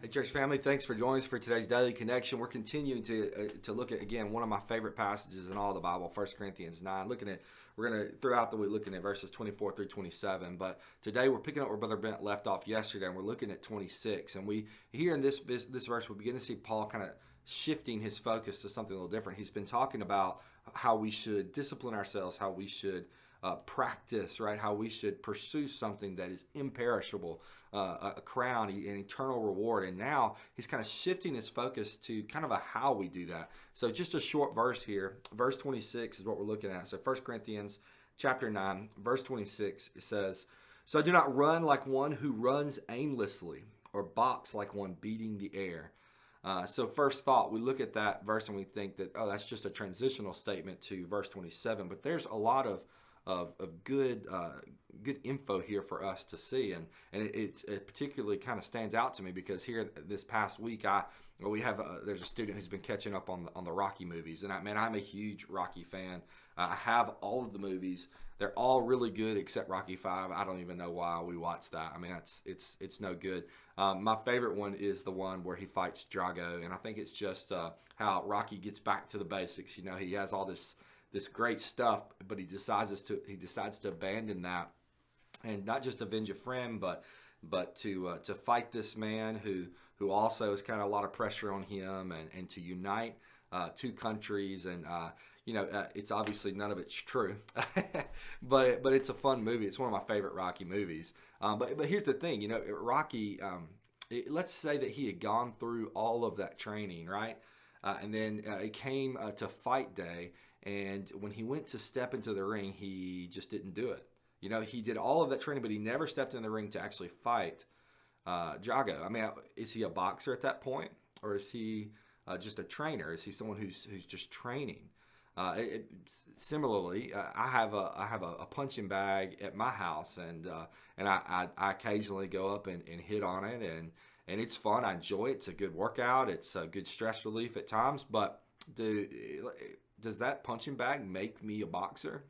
Hey, church family, thanks for joining us for today's Daily Connection. We're continuing to look at, again, one of my favorite passages in all the Bible, 1 Corinthians 9. We're going to, throughout the week, looking at verses 24 through 27. But today we're picking up where Brother Bent left off yesterday, and we're looking at 26. And we, here in this verse, we begin to see Paul kind of shifting his focus to something a little different. He's been talking about how we should discipline ourselves, how we should practice, right? How we should pursue something that is imperishable, a crown, an eternal reward. And now he's kind of shifting his focus to kind of a how we do that. So just a short verse here. Verse 26 is what we're looking at. So 1 Corinthians chapter 9, verse 26, it says, "So do not run like one who runs aimlessly, or box like one beating the air." So first thought, we look at that verse and we think that, oh, that's just a transitional statement to verse 27. But there's a lot of good info here for us to see, and it particularly kind of stands out to me because here this past week there's a student who's been catching up on the Rocky movies, and I'm a huge Rocky fan. I have all of the movies. They're all really good except Rocky 5. I don't even know why we watched that. I mean, it's no good. My favorite one is the one where he fights Drago, and I think it's just how Rocky gets back to the basics. You know, he has all this great stuff, but he decides to abandon that, and not just avenge a friend, but to fight this man who also has kind of a lot of pressure on him, and to unite two countries. And it's obviously none of it's true, but it's a fun movie. It's one of my favorite Rocky movies. But here's the thing, Rocky. Let's say that he had gone through all of that training, right? And then it came to fight day. And when he went to step into the ring, he just didn't do it. He did all of that training, but he never stepped in the ring to actually fight Drago. I mean, is he a boxer at that point? Or is he just a trainer? Is he someone who's just training? Similarly, I have a punching bag at my house, and I occasionally go up and hit on it, and it's fun. I enjoy it. It's a good workout. It's a good stress relief at times, but does that punching bag make me a boxer?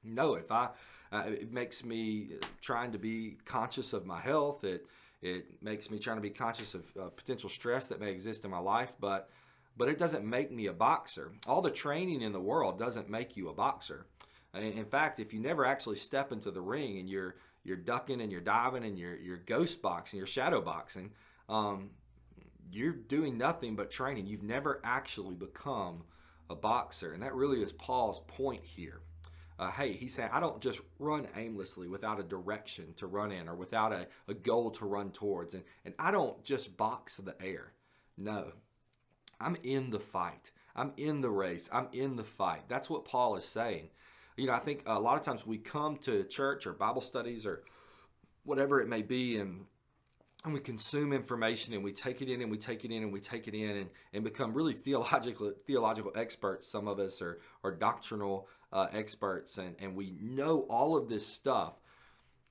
No. It makes me trying to be conscious of my health. It makes me trying to be conscious of potential stress that may exist in my life, but it doesn't make me a boxer. All the training in the world doesn't make you a boxer. In fact, if you never actually step into the ring and you're ducking and you're diving and you're ghost boxing, you're shadow boxing, you're doing nothing but training. You've never actually become a boxer. And that really is Paul's point here. He's saying, I don't just run aimlessly without a direction to run in or without a goal to run towards. And I don't just box the air. No, I'm in the fight. I'm in the race. I'm in the fight. That's what Paul is saying. I think a lot of times we come to church or Bible studies or whatever it may be, and we consume information and we take it in and we take it in and we take it in and become really theological experts. Some of us are doctrinal experts, and we know all of this stuff,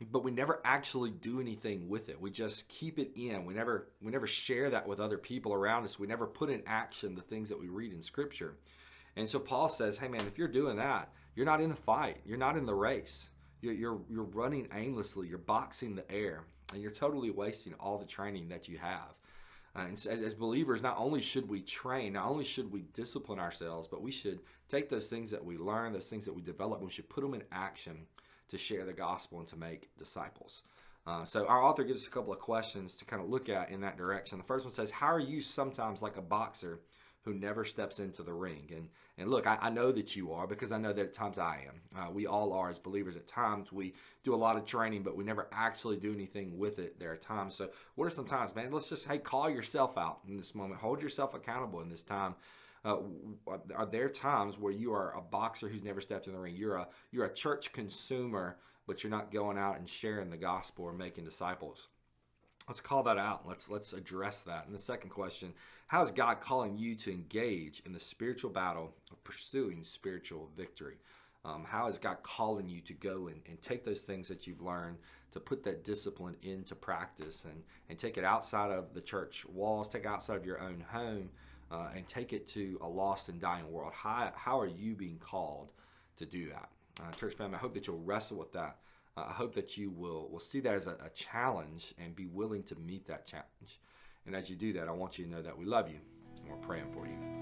but we never actually do anything with it. We just keep it in. We never share that with other people around us. We never put in action the things that we read in Scripture. And so Paul says, hey man, if you're doing that, you're not in the fight. You're not in the race. You're running aimlessly. You're boxing the air. And you're totally wasting all the training that you have. And so as believers, not only should we train, not only should we discipline ourselves, but we should take those things that we learn, those things that we develop, and we should put them in action to share the gospel and to make disciples. So our author gives us a couple of questions to kind of look at in that direction. The first one says, how are you sometimes like a boxer who never steps into the ring? And look, I know that you are, because I know that at times I am. We all are as believers. At times we do a lot of training, but we never actually do anything with it. There are times. So what are some times, man? Let's just, call yourself out in this moment. Hold yourself accountable in this time. Are there times where you are a boxer who's never stepped in the ring? You're a church consumer, but you're not going out and sharing the gospel or making disciples. Let's call that out. Let's address that. And the second question, how is God calling you to engage in the spiritual battle of pursuing spiritual victory? How is God calling you to go and take those things that you've learned, to put that discipline into practice and take it outside of the church walls, take it outside of your own home, and take it to a lost and dying world? How are you being called to do that? Church family, I hope that you'll wrestle with that. I hope that you will see that as a challenge and be willing to meet that challenge. And as you do that, I want you to know that we love you and we're praying for you.